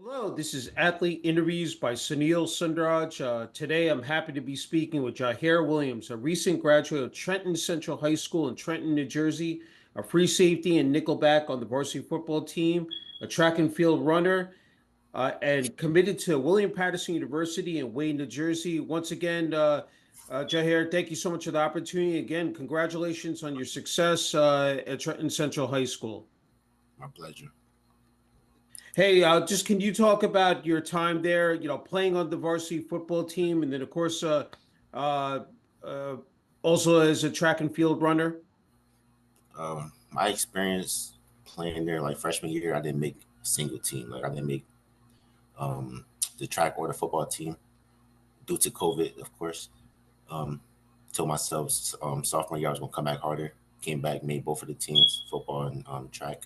Hello, this is Athlete Interviews by Sunil Sunder Raj. Today, I'm happy to be speaking with Jahair Williams, a recent graduate of Trenton Central High School in Trenton, New Jersey, a free safety and nickelback on the varsity football team, a track and field runner, and committed to William Paterson University in Wayne, New Jersey. Once again, Jahair, thank you so much for the opportunity. Again, congratulations on your success at Trenton Central High School. My pleasure. Hey, just can you talk about your time there? Playing on the varsity football team, and then of course, uh, uh, also as a track and field runner. My experience playing there, like freshman year, I didn't make a single team. Like I didn't make um, the track or the football team due to COVID, of course. Um, Told myself sophomore year I was gonna come back harder. Came back, made both of the teams, football and track.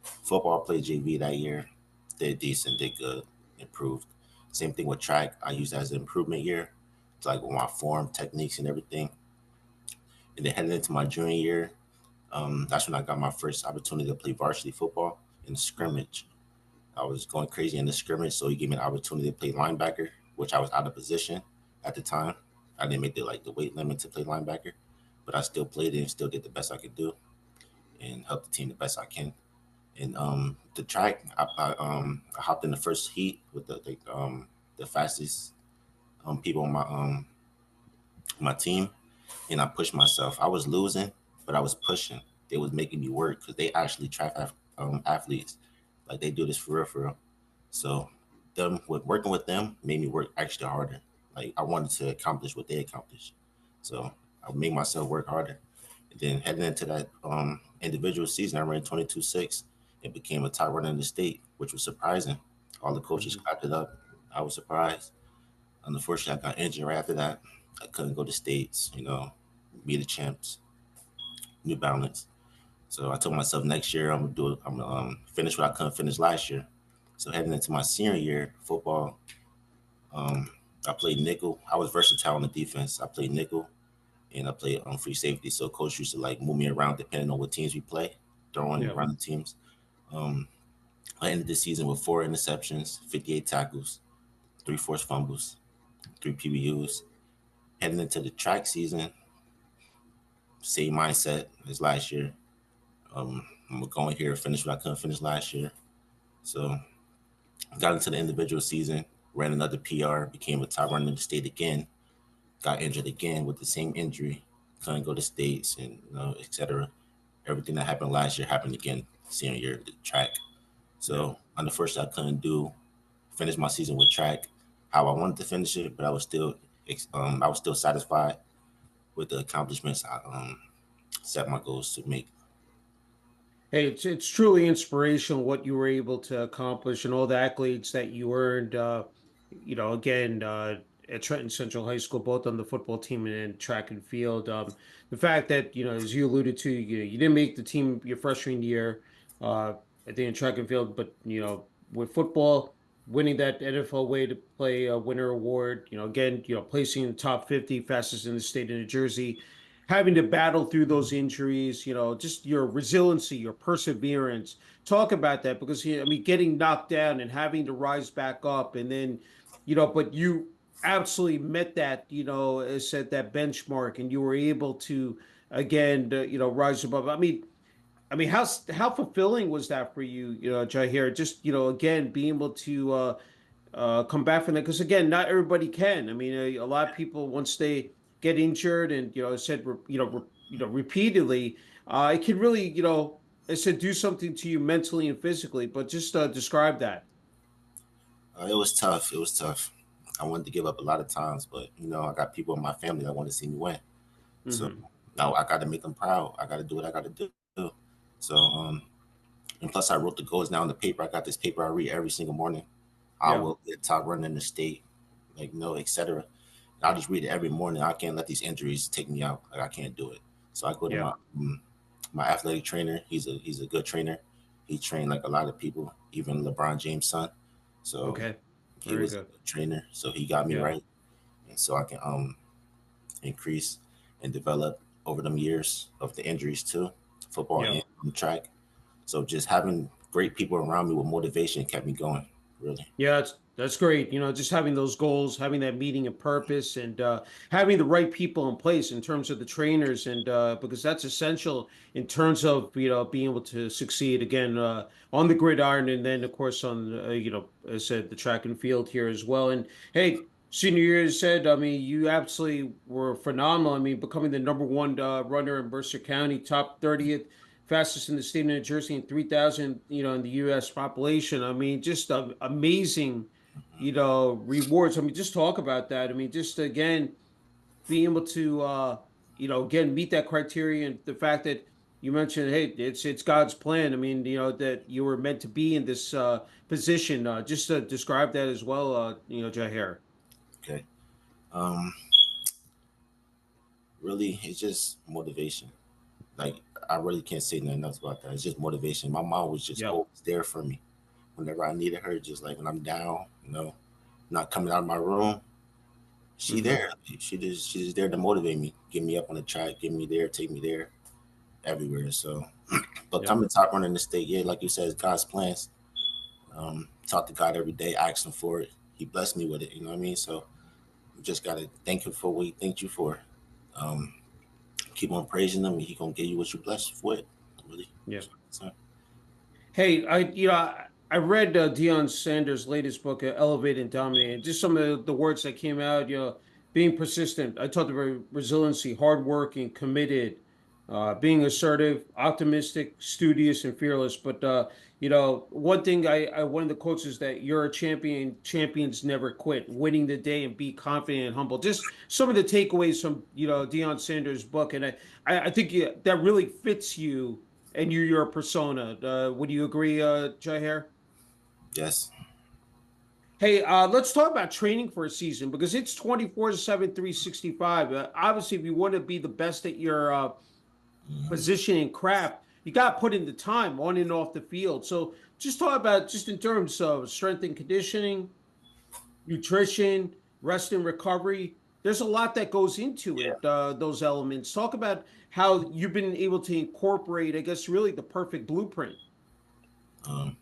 Football I played JV that year. Did decent, did good, improved. Same thing with track. I used that as an improvement year. It's like with my form, techniques, and everything. And then heading into my junior year, that's when I got my first opportunity to play varsity football in the scrimmage. I was going crazy in the scrimmage, so he gave me an opportunity to play linebacker, which I was out of position at the time. I didn't make the weight limit to play linebacker, but I still played it and still did the best I could do and help the team the best I can. And the track, I hopped in the first heat with the fastest people on my team, and I pushed myself. I was losing, but I was pushing. They was making me work because they actually athletes, like they do this for real, for real. So them with working with them made me work extra harder. Like I wanted to accomplish what they accomplished, so I made myself work harder. And then heading into that individual season, I ran 22.6 and became a top runner in the state, which was surprising. All the coaches Mhm. clapped it up. I was surprised. Unfortunately, I got injured right after that. I couldn't go to states, be the champs, New Balance. So I told myself next year I'm gonna do it. I'm gonna finish what I couldn't finish last year. So heading into my senior year, football, um, I played nickel. I was versatile on the defense. I played nickel and I played free safety. So coach used to like move me around depending on what teams we play, throwing, Yeah. running teams. Um, I ended the season with 4 interceptions, 58 tackles, three forced fumbles, three PBUs. Heading into the track season, same mindset as last year. I'm going here, finish what I couldn't finish last year. So got into the individual season, ran another PR, became a top runner in the state again, got injured again with the same injury, couldn't go to states and etc. Everything that happened last year happened again senior year the track. Yeah. So unfortunately I couldn't do finish my season with track how I wanted to finish it, but I was still satisfied with the accomplishments I set my goals to make. Hey, it's truly inspirational what you were able to accomplish and all the accolades that you earned. Again, at Trenton Central High School, both on the football team and in track and field. The fact that as you alluded to, you didn't make the team your freshman year, I think in track and field, but with football, winning that NFL way to play a winter award. Again, placing in the top 50 fastest in the state of New Jersey, having to battle through those injuries, just your resiliency, your perseverance. Talk about that because I mean, getting knocked down and having to rise back up, and then, but you absolutely met that, set that benchmark, and you were able to again, rise above. I mean, how fulfilling was that for you, Jaheer? Just again, being able to come back from that because again, not everybody can. I mean, a lot of people once they get injured and said repeatedly, it can really I said do something to you mentally and physically. But just describe that. It was tough. It was tough. I wanted to give up a lot of times, but I got people in my family that want to see me win. So Hmm. now I got to make them proud. I got to do what I got to do. So and plus I wrote the goals now in the paper. I got this paper I read every single morning. I Yeah. will be a top runner in the state, etc. I just read it every morning. I can't let these injuries take me out. Like I can't do it. So I go to Yeah. my athletic trainer. He's a good trainer. He trained like a lot of people, even LeBron James' son. So Okay. he Very was a good. good trainer. So he got me Yeah. right, and so I can increase and develop over them years of the injuries too, football Yeah. and track. So just having great people around me with motivation kept me going. really. Yeah, that's great. Just having those goals, having that meaning and purpose, and having the right people in place in terms of the trainers, and because that's essential in terms of being able to succeed again on the gridiron, and then of course on as I said, the track and field here as well. And hey, senior year, you said, I mean, you absolutely were phenomenal. I mean, becoming the number one runner in Mercer County, top 30th fastest in the state of New Jersey, and 3,000, in the U.S. population. I mean, just amazing, rewards. I mean, just talk about that. I mean, just again, being able to, again, meet that criteria, and the fact that you mentioned, hey, it's God's plan. I mean, that you were meant to be in this position. Just to describe that as well, Jahair. Okay. Um, Really, it's just motivation. Like I really can't say nothing else about that. It's just motivation. My mom was just Yep. always there for me whenever I needed her. Just like when I'm down, not coming out of my room, she Hmm. there. She's there to motivate me, get me up on the track, get me there, take me there, everywhere. So, but Yep. coming top runner in the state, yeah, like you said, it's God's plans. Talk to God every day, ask Him for it. He blessed me with it. You know what I mean? So you just gotta thank Him for what He thanked you for. Um, Keep on praising Him, and He gonna give you what you blessed with. Really. Yeah. So, Hey, I read Deion Sanders' latest book, Elevate and Dominate, and just some of the words that came out. Being persistent. I talked about resiliency, hardworking, committed, being assertive, optimistic, studious, and fearless. But one thing one of the quotes is that you're a champion. Champions never quit. Winning the day and be confident and humble. Just some of the takeaways from Deion Sanders' book, and I think that really fits you and your persona. Would you agree, Jahair? yes. Hey, let's talk about training for a season because it's 24/7, 365. Obviously, if you want to be the best at your Mhm. position and craft, you got to put in the time on and off the field. So just talk about just in terms of strength and conditioning, nutrition, rest and recovery. There's a lot that goes into Yeah. it, those elements. Talk about how you've been able to incorporate, I guess, really the perfect blueprint. Um,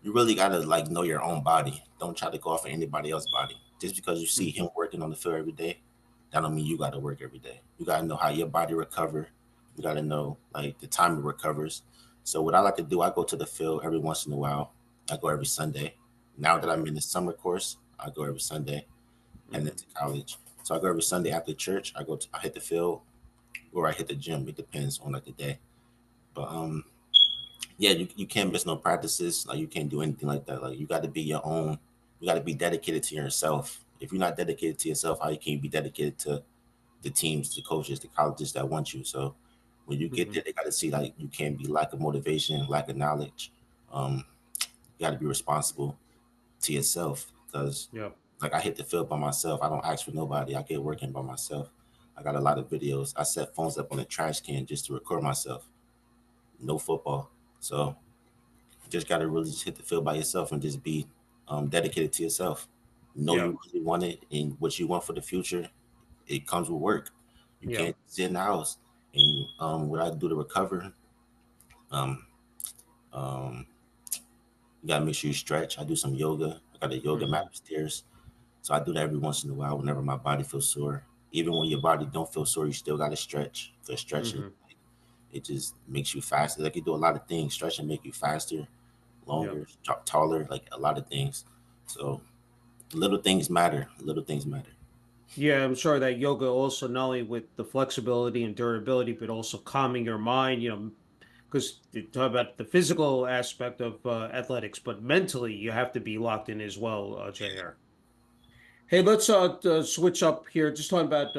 you really gotta like know your own body. Don't try to go off of anybody else's body. Just because you see him working on the field every day, that don't mean you gotta work every day. You gotta know how your body recover. You gotta know like the time it recovers. So what I like to do, I go to the field every once in a while. I go every Sunday. Now that I'm in the summer course, I go every Sunday and Mm-hmm. into college. So I go every Sunday after church. I hit the field or I hit the gym. It depends on like the day. But yeah, you can't miss no practices. Like you can't do anything like that. Like you got to be your own. You got to be dedicated to yourself. If you're not dedicated to yourself, how you can be dedicated to the teams, the coaches, the colleges that want you? So when you get Mm-hmm. there, they got to see like you can't be lack of motivation, lack of knowledge. You got to be responsible to yourself because Yeah. like I hit the field by myself. I don't ask for nobody. I get working by myself. I got a lot of videos. I set phones up on the trash can just to record myself. No football. So you just got to really just hit the field by yourself and just be dedicated to yourself. Know Yeah. you really want it and what you want for the future. It comes with work. You Yeah. can't sit in the house. And what I do to recover, um, um, you got to make sure you stretch. I do some yoga. I got a yoga mat Mm-hmm. upstairs. So I do that every once in a while whenever my body feels sore. Even when your body don't feel sore, you still got to stretch. Because stretching, Mm-hmm. it just makes you faster. Like you do a lot of things. Stretching make you faster, Yeah. longer, taller, like a lot of things. So little things matter. Little things matter. Yeah, I'm sure that yoga also not only with the flexibility and durability, but also calming your mind, because you talk about the physical aspect of athletics, but mentally you have to be locked in as well, JR. Hey, let's switch up here. Just talking about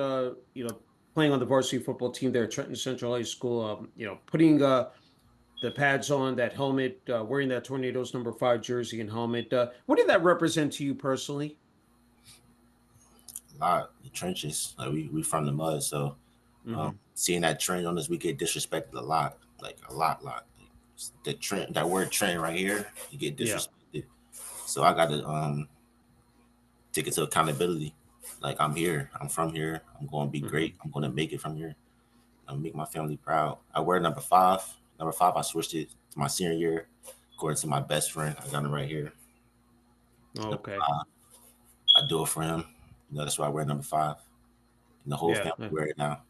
playing on the varsity football team there at Trenton Central High School. Putting the pads on, that helmet, wearing that Tornadoes number 5 jersey and helmet. What did that represent to you personally? A lot. The trenches. Like we from the mud, so Hmm. seeing that trend on us, we get disrespected a lot. Like a lot. Like, the trend, that word trend right here, you get Yeah. disrespected. So I got to take it to accountability. Like I'm here. I'm from here. I'm going to be Hmm. great. I'm going to make it from here. I'm make my family proud. I wear number 5. Number 5, I switched it to my senior year, according to my best friend. I got it right here. Oh, Number okay. five, I do it for him. That's why I wear number five, and the whole Yeah. family wear it now.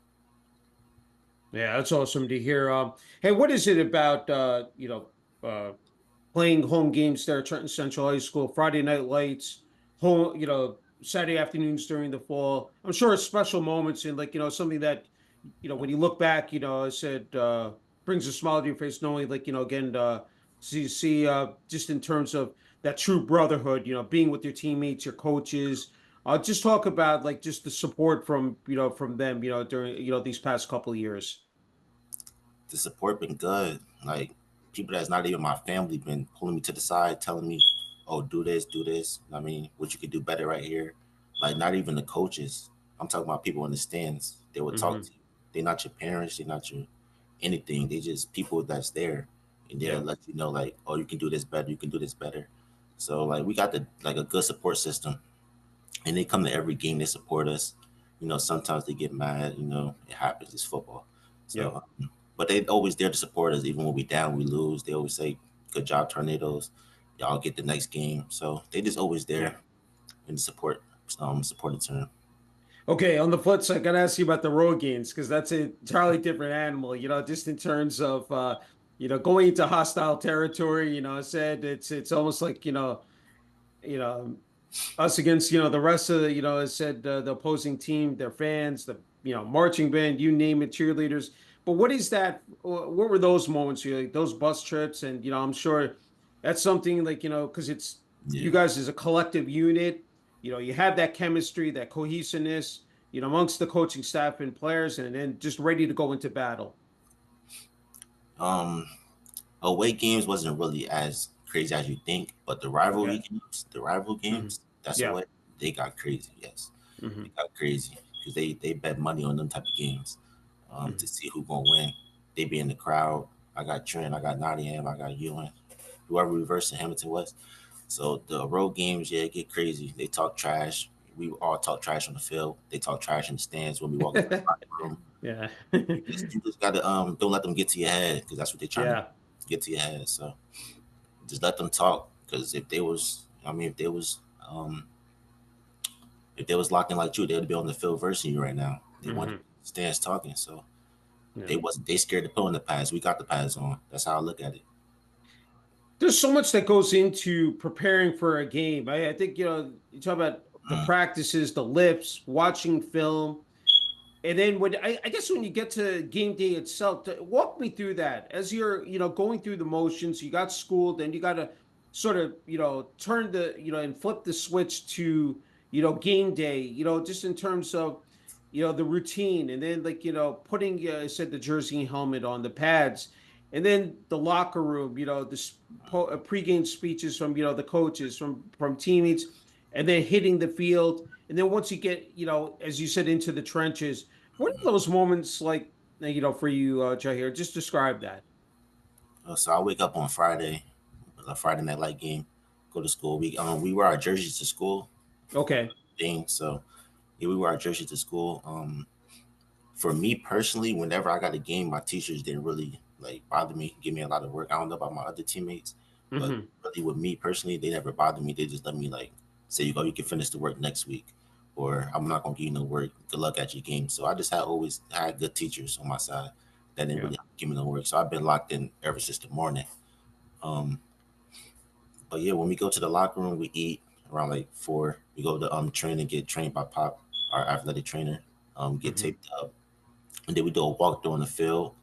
Yeah, that's awesome to hear. Hey, what is it about playing home games there at Trenton Central High School, Friday night lights, home, Saturday afternoons during the fall? I'm sure it's special moments and something that, when you look back, I said brings a smile to your face, knowing again, see just in terms of that true brotherhood, being with your teammates, your coaches. Just talk about like just the support from them, during these past couple of years. The support been good. Like people that's not even my family been pulling me to the side, telling me, "Oh, do this, do this." I mean, what you could do better right here. Like not even the coaches. I'm talking about people in the stands. They will talk Hmm. to you. They're not your parents. They're not your anything. They just people that's there, and they'll Yeah. let you know like, "Oh, you can do this better. You can do this better." So like we got the like a good support system, and they come to every game. They support us. Sometimes they get mad. It happens. It's football. Yeah. So, but they always there to support us, even when we down, we lose. They always say, "Good job, Tornadoes. Y'all get the next game." So they just always Yeah. there in the supporting term. Okay, on the flip side, I gotta ask you about the road games because that's a entirely different animal, just in terms of going into hostile territory, I said it's almost like, you know, us against, the rest of the, I said the opposing team, their fans, the marching band, you name it, cheerleaders. But what is that? What were those moments? Like those bus trips, and I'm sure that's something like because it's you Yeah. guys as a collective unit. You have that chemistry, that cohesiveness, amongst the coaching staff and players, and then just ready to go into battle. Um, Away games wasn't really as crazy as you think, but Okay. the rival Hmm. games, that's Yeah. what they got crazy. Yes, they Hmm. got crazy because they bet money on them type of games to Hmm. see who gonna win. They be in the crowd. I got Trent, I got Nottingham, I got Ewan, whoever reverse in Hamilton West. So the road games, yeah, get crazy. They talk trash. We all talk trash on the field. They talk trash in the stands when we walk into the locker room. Yeah. You just gotta don't let them get to your head because that's what they're trying to Yeah. get to your head. So just let them talk because if they was locking like you, they'd be on the field versing you right now. They want Hmm. stands talking, so Yeah. they scared to put on the pads. We got the pads on. That's how I look at it. There's so much that goes into preparing for a game. I think, you talk about the Mm, practices, the lifts, watching film, and then I guess when you get to game day itself, walk me through that. As you're, going through the motions, you got schooled, and you got to sort of, turn and flip the switch to, game day, just in terms of, the routine, and then like, putting, I said the jersey and helmet on the pads, and then the locker room, the pregame speeches from, the coaches, from teammates, and then hitting the field. And then once you get, as you said, into the trenches, what are those moments like, for you, Jahair? Just describe that. So I wake up on Friday, a Friday night light game, go to school. We wear our jerseys to school Okay. thing. So yeah, we wear our jerseys to school. For me personally, whenever I got a game, my teachers didn't really like bother me, give me a lot of work. I don't know about my other teammates, but Hmm. really with me personally, they never bothered me. They just let me like say, "You go, you can finish the work next week," or "I'm not gonna give you no work. Good luck at your game." So I just had always had good teachers on my side that didn't Yeah. really give me no work. So I've been locked in ever since the morning. Um, but yeah, when we go to the locker room, we eat around like 4. We go to train and get trained by Pop, our athletic trainer. Get Hmm. taped up, and then we do a walkthrough on the field.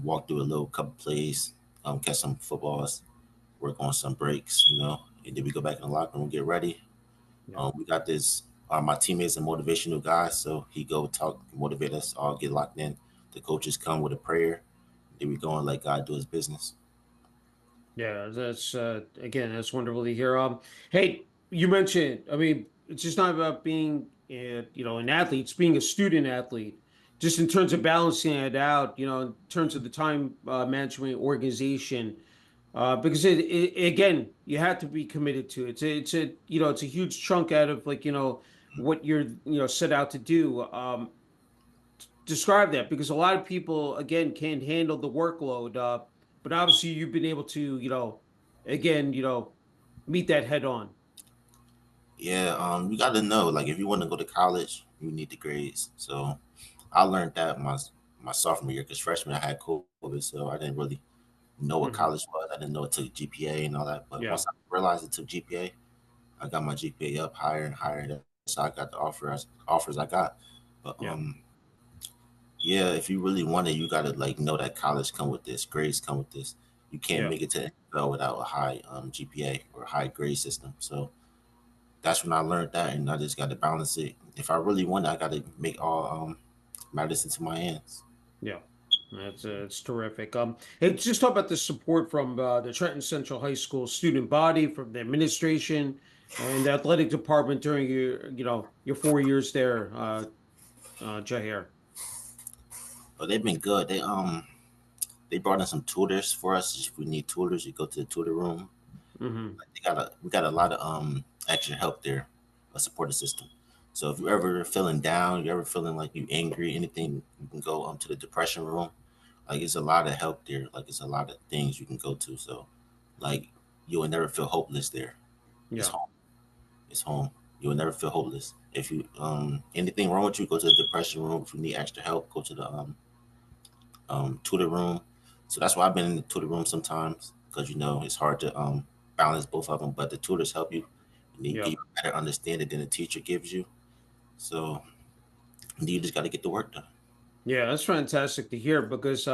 Walk through a little couple plays, catch some footballs, work on some breaks, and then we go back in the locker room, get ready. Yeah. We got this. My teammate's a motivational guy, so he go talk, motivate us, all get locked in. The coaches come with a prayer. Then we go and let God do His business. Yeah, that's again, that's wonderful to hear. Hey, you mentioned, I mean, it's just not about being, an athlete; it's being a student athlete. Just in terms of balancing it out, in terms of the time management organization, because again, you have to be committed to it. It's a huge chunk out of like what you're set out to do. Describe that because a lot of people again can't handle the workload. But obviously you've been able to, again, meet that head on? Yeah, you got to know, like, if you want to go to college, you need the grades. So I learned that my sophomore year, because freshman I had COVID, so I didn't really know what college Hmm. was. I didn't know it took GPA and all that. But Yeah, once I realized it took GPA, I got my GPA up higher and higher. That's how I got the offers I got. But yeah, yeah, if you really want it, you gotta like know that college come with this, grades come with this. You can't yeah. make it to NFL without a high GPA or high grade system. So that's when I learned that, and I just got to balance it. If I really want it, I got to make all matters into my hands. Yeah, that's it's terrific. Hey, just talk about the support from the Trenton Central High School student body, from the administration, and the athletic department during your 4 years there, Jahair. But they've been good. They brought in some tutors for us. If we need tutors, you go to the tutor room. Hmm. Like, we got a lot of extra help there, a supporting system. So if you're ever feeling down, you're ever feeling like you angry, anything, you can go to the depression room. Like, it's a lot of help there. Like, it's a lot of things you can go to. So like, you will never feel hopeless there. It's Yeah, home. It's home. You will never feel hopeless. If you anything wrong with you, go to the depression room. If you need extra help, go to the tutor room. So that's why I've been in the tutor room sometimes, because it's hard to balance both of them. But the tutors help you, and they yeah. give you a better understanding than the teacher gives you. So you just got to get the work done. Yeah, that's fantastic to hear because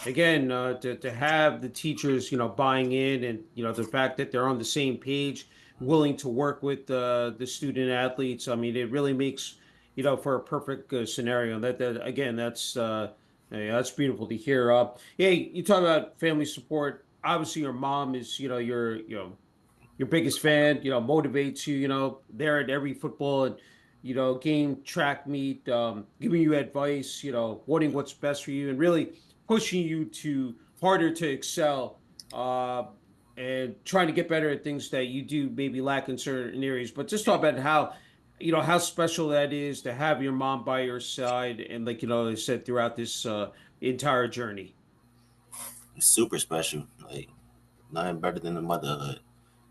again, to have the teachers, buying in and the fact that they're on the same page, willing to work with the student athletes. I mean, it really makes, for a perfect scenario. That again, yeah, that's beautiful to hear. Hey, you talk about family support. Obviously, your mom is, your biggest fan, motivates you, there at every football and, game, track meet, giving you advice, wanting what's best for you and really pushing you to harder to excel, and trying to get better at things that you do maybe lack in certain areas. But just talk about how special that is to have your mom by your side and like, I said, throughout this entire journey. It's super special. Like, nothing better than the motherhood.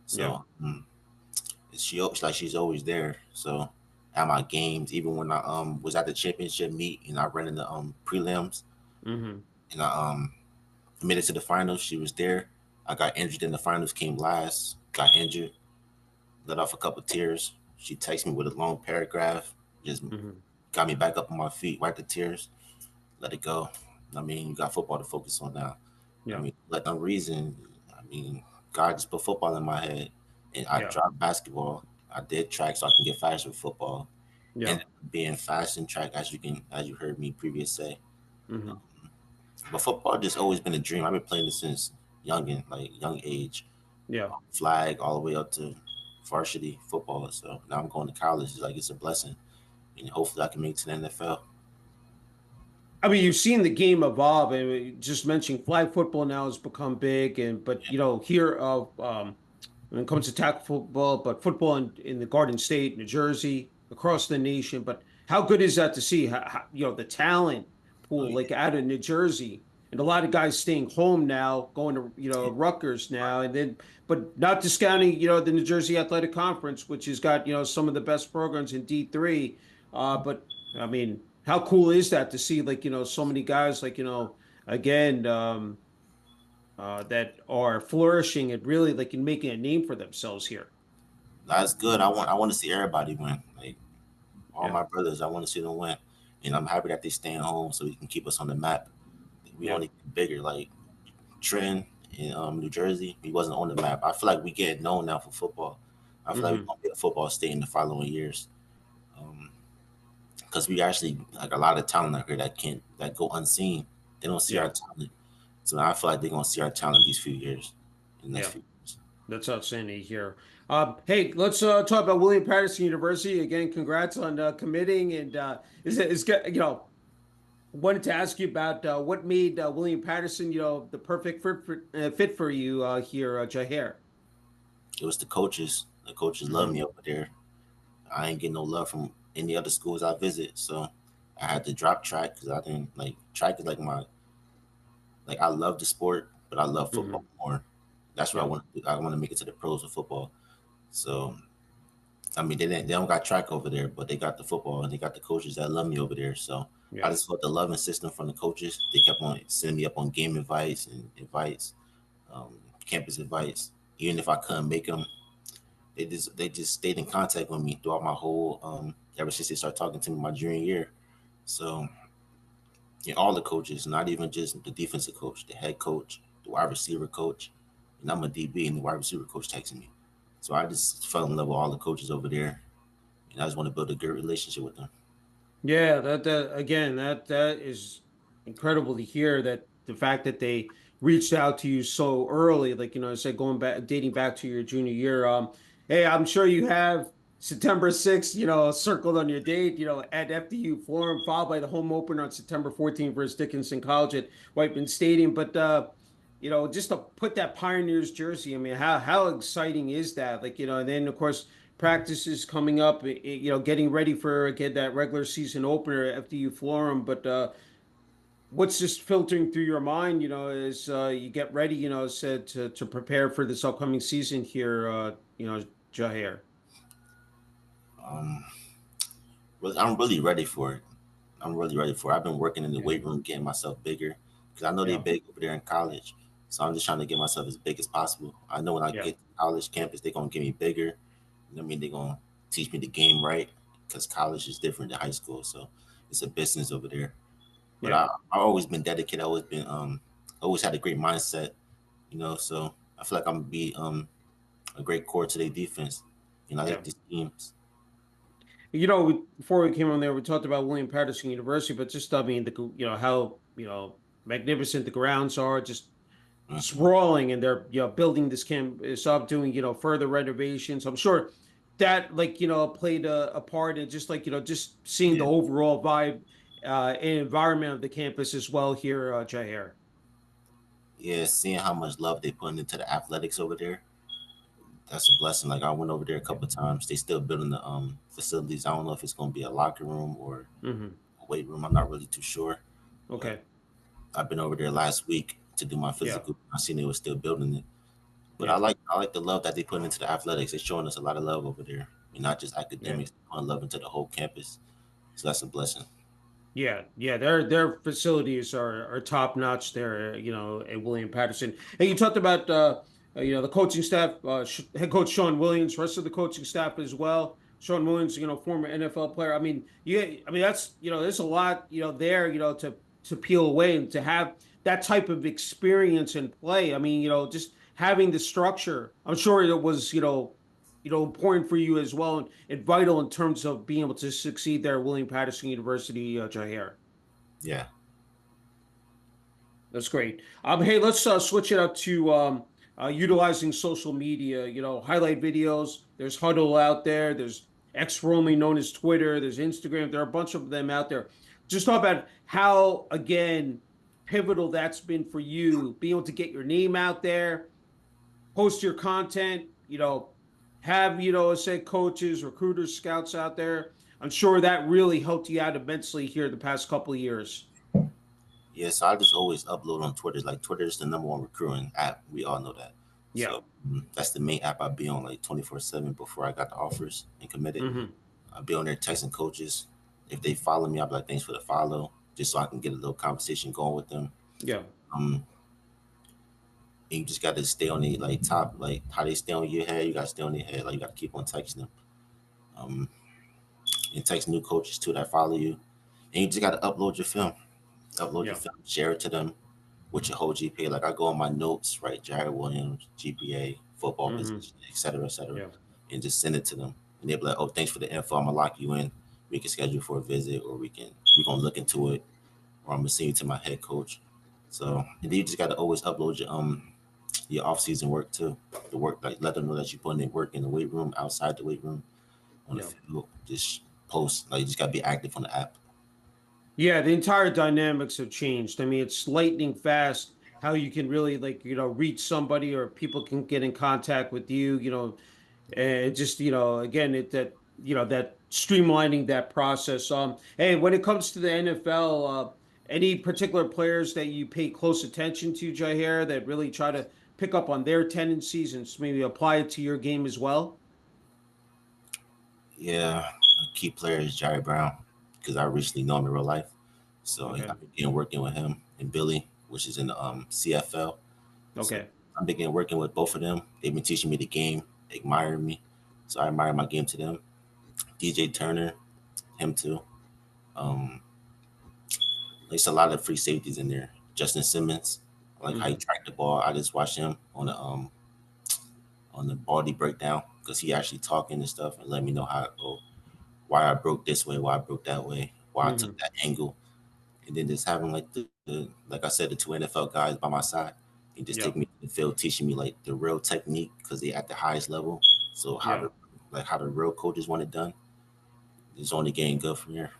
Yeah. So she's always there. So at my games, even when I was at the championship meet and I ran in the prelims Hmm. and I made it to the finals, she was there. I got injured in the finals, came last, got injured, let off a couple tears. She texted me with a long paragraph, just Hmm. got me back up on my feet, wiped the tears, let it go. I mean, you got football to focus on now. I Yeah. mean, let no reason. I mean, God just put football in my head, and I Yeah. dropped basketball. I did track so I can get faster with football, Yeah. and being fast in track, as you heard me previous say. Hmm. But football just always been a dream. I've been playing it since young age, Yeah. flag all the way up to varsity football. So now I'm going to college. It's a blessing, and hopefully I can make it to the NFL. I mean, you've seen the game evolve, and we just mentioning flag football now has become big, and but here when it comes to tackle football, but football in the Garden State, New Jersey, across the nation. But how good is that to see? The talent Oh pool yeah, like out of New Jersey, and a lot of guys staying home now, going to Rutgers now, and then but not discounting the New Jersey Athletic Conference, which has got some of the best programs in D3. But I mean, how cool is that to see like so many guys like again. That are flourishing and really like in making a name for themselves here. that's good. I want to see everybody win. Like, all Yeah, my brothers, I want to see them win, and I'm happy that they staying home so we can keep us on the map. We yeah. only get bigger, like Trenton in New Jersey. We wasn't on the map. I feel like we get known now for football. I feel like we're Hmm. gonna be a football state in the following years, because we actually like a lot of talent out here that go unseen. They don't see our Yeah, talent, so I feel like they're gonna see our talent these few years, in the next yeah. few years. That's outstanding here. Hey, let's talk about William Paterson University again. Congrats on committing, and is wanted to ask you about what made William Patterson, the perfect fit for you here, Jahair. It was the coaches. The coaches love Hmm. me over there. I ain't getting no love from any other schools I visit. So I had to drop track because I didn't like track is like my like I love the sport, but I love football Hmm. more. That's what I Yeah. want to do. I want to make it to the pros of football. So I mean, they don't got track over there, but they got the football and they got the coaches that love me over there. So I Yeah. just felt the loving system from the coaches. They kept on sending me up on game invites and invites, campus invites. Even if I couldn't make them, they just stayed in contact with me throughout my whole ever since they started talking to me my junior year. So yeah, all the coaches, not even just the defensive coach, the head coach, the wide receiver coach, and I'm a DB and the wide receiver coach texting me. So I just fell in love with all the coaches over there, and I just want to build a good relationship with them. Yeah, that again, that is incredible to hear that the fact that they reached out to you so early, like I said, going back, dating back to your junior year. Hey, I'm sure you have September 6th, circled on your date, at FDU Forum, followed by the home opener on September 14th versus Dickinson College at Whiteman Stadium. But just to put that Pioneers jersey, I mean, how exciting is that? Like, and then of course practices coming up, getting ready for again that regular season opener at FDU Forum. But what's just filtering through your mind, as you get ready, said to prepare for this upcoming season here, Jahair? Um, I'm really ready for it. I'm really ready for it. I've been working in the Yeah, weight room, getting myself bigger because I know they yeah, big over there in college. So I'm just trying to get myself as big as possible. I know when I yeah, get to college campus, they're gonna get me bigger. You know what I mean? They're gonna teach me the game right because college is different than high school. So it's a business over there. But yeah, I've always been dedicated. I always been always had a great mindset. So I feel like I'm gonna be a great core to their defense. I yeah. like these teams. Before we came on there, we talked about William Paterson University, but just I mean, how magnificent the grounds are, just Hmm. sprawling, and they're building this campus up, doing further renovations. I'm sure that played a part in just just seeing the Yeah, overall vibe and environment of the campus as well here, Jair. yeah. Seeing how much love they put into the athletics over there, that's a blessing. Like I went over there a Yeah. couple of times. They still building the facilities. I don't know if it's gonna be a locker room or Hmm. a weight room. I'm not really too sure, but Okay. I've been over there last week to do my Yeah. physical. I seen they were still building it. But I Yeah. like I like the love that they put into the athletics. They're showing us a lot of love over there. I mean, not just Yeah. academics, putting love into the whole campus. So that's a blessing. Yeah, yeah, their facilities are top notch there, at William Patterson. And you talked about the coaching staff, head coach Sean Williams, rest of the coaching staff as well. Sean Williams, former NFL player. I mean, that's there's a lot there, to peel away and to have that type of experience and play. I mean, just having the structure. I'm sure it was important for you as well and vital in terms of being able to succeed there at William Paterson University, Jahair. Yeah. That's great. Hey, let's switch it up to utilizing social media. Highlight videos. There's Huddle out there. There's X formerly known as Twitter. There's Instagram. There are a bunch of them out there. Just talk about how again pivotal that's been for you, being able to get your name out there, post your content, have, say coaches, recruiters, scouts out there. I'm sure that really helped you out immensely here the past couple of years. Yeah, so I just always upload on Twitter. Like Twitter is the number one recruiting app. We all know that. Yeah. So that's the main app I'd be on like 24/7 before I got the offers and committed. Hmm. I'd be on there texting coaches. If they follow me, I'd be like, thanks for the follow, just so I can get a little conversation going with them. Yeah. Um, and you just got to stay on the like top, like how they stay on your head. You got to stay on their head. Like you got to keep on texting them. Um, and text new coaches too that follow you. And you just got to upload your Yeah. film, share it to them with your whole GPA. Like I go on my notes, right? Jahair Williams, GPA, football Hmm. position, et cetera, Yeah. and just send it to them. And they'll be like, "Oh, thanks for the info. I'm gonna lock you in. We can schedule for a visit, or we gonna look into it, or I'm gonna send you to my head coach." So and then you just gotta always upload your off season work too. The work like let them know that you put in work in the weight room, outside the weight room, on the Yeah. field. Just post like you just gotta be active on the app. Yeah, the entire dynamics have changed. I mean, it's lightning fast how you can really reach somebody or people can get in contact with you, and just, again, that streamlining that process. Hey, when it comes to the NFL, any particular players that you pay close attention to, Jair, that really try to pick up on their tendencies and maybe apply it to your game as well? Yeah, a key player is Jerry Brown because I recently know him in real life. So Okay. I've been working with him and Billy, which is in the CFL. So Okay. I'm beginning working with both of them. They've been teaching me the game, admiring me. So I admire my game to them. DJ Turner, him too. Um, there's a lot of free safeties in there. Justin Simmons, I like how he Hmm. tracked the ball. I just watched him on the body breakdown because he actually talking and stuff and let me know how why I broke this way, why I broke that way, why I took Hmm. that angle, and then just having like the like I said, the two NFL guys by my side, and just Yeah. taking me to the field, teaching me like the real technique because they at the highest level. So Yeah. how the real coaches want it done, it's only getting good from here.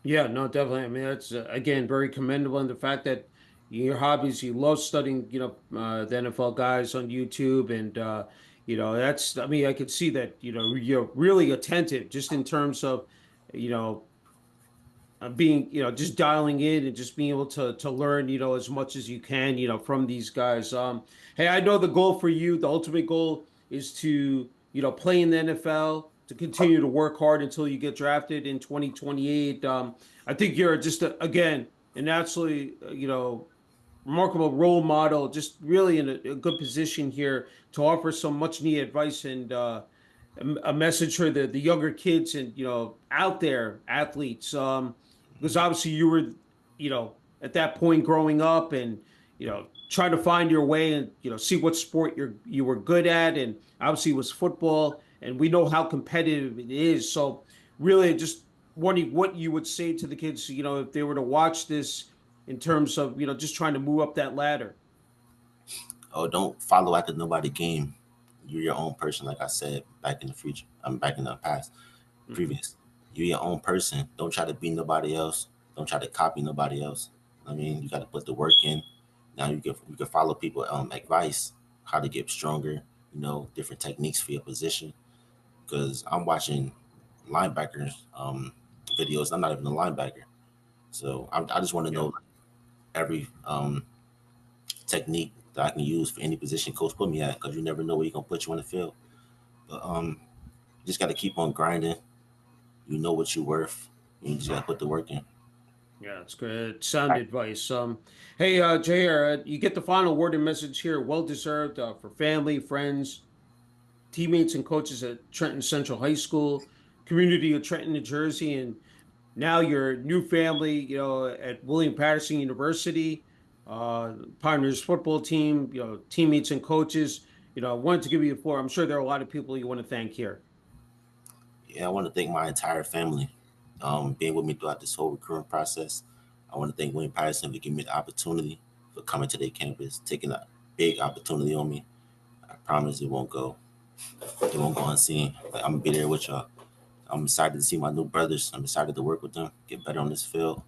Yeah, no, definitely. I mean, that's again very commendable in the fact that your hobbies, you love studying, the NFL guys on YouTube, and that's. I mean, I could see that, you're really attentive, just in terms of, you know, being, just dialing in and just being able to learn, as much as you can, from these guys. Hey, I know the goal for you, the ultimate goal is to, play in the NFL, to continue to work hard until you get drafted in 2028. I think you're just again an absolutely, remarkable role model, just really in a good position here to offer some much needed advice and a message for the younger kids and out there athletes. Because obviously you were at that point growing up and trying to find your way and see what sport you were good at, and obviously it was football, and we know how competitive it is. So really just wondering what you would say to the kids, if they were to watch this, in terms of just trying to move up that ladder. Oh, don't follow after nobody game. You're your own person, like I said back in the future. I'm back in the past, Hmm. previous. You're your own person. Don't try to be nobody else. Don't try to copy nobody else. I mean, you got to put the work in. Now you can follow people advice how to get stronger. Different techniques for your position. Because I'm watching linebackers videos. I'm not even a linebacker, so I just want to Yeah. know every technique that I can use for any position coach put me at. Because you never know where you're gonna put you on the field. But you just got to keep on grinding. You know what you're worth. You just got to put the work in. Yeah, it's good. Sound advice. Hey, Jair, you get the final word and message here. Well deserved for family, friends, teammates, and coaches at Trenton Central High School, community of Trenton, New Jersey, and now your new family, at William Paterson University, Pioneers football team, teammates and coaches. I wanted to give you the floor. I'm sure there are a lot of people you want to thank here. Yeah, I want to thank my entire family, being with me throughout this whole recruiting process. I want to thank William Patterson for giving me the opportunity for coming to their campus, taking a big opportunity on me. I promise it won't go unseen. Like, I'm gonna be there with y'all. I'm excited to see my new brothers. I'm excited to work with them, get better on this field.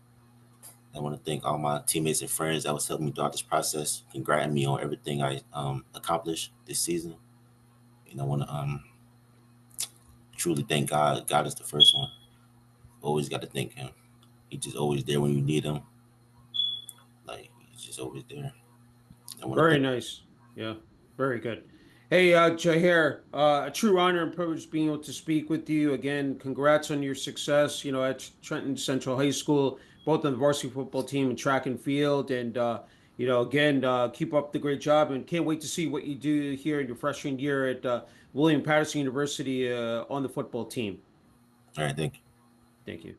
I want to thank all my teammates and friends that was helping me throughout this process, congrating me on everything I accomplished this season. And I want to truly thank God. God is the first one. Always got to thank Him. He just always there when you need Him. Like He's just always there. I want to Very thank. nice. Yeah, very good. Hey, Jahair, a true honor and privilege being able to speak with you again. Congrats on your success, at Trenton Central High School, both on the varsity football team and track and field. And, again, keep up the great job, and can't wait to see what you do here in your freshman year at William Paterson University on the football team. All right, thank you. Thank you.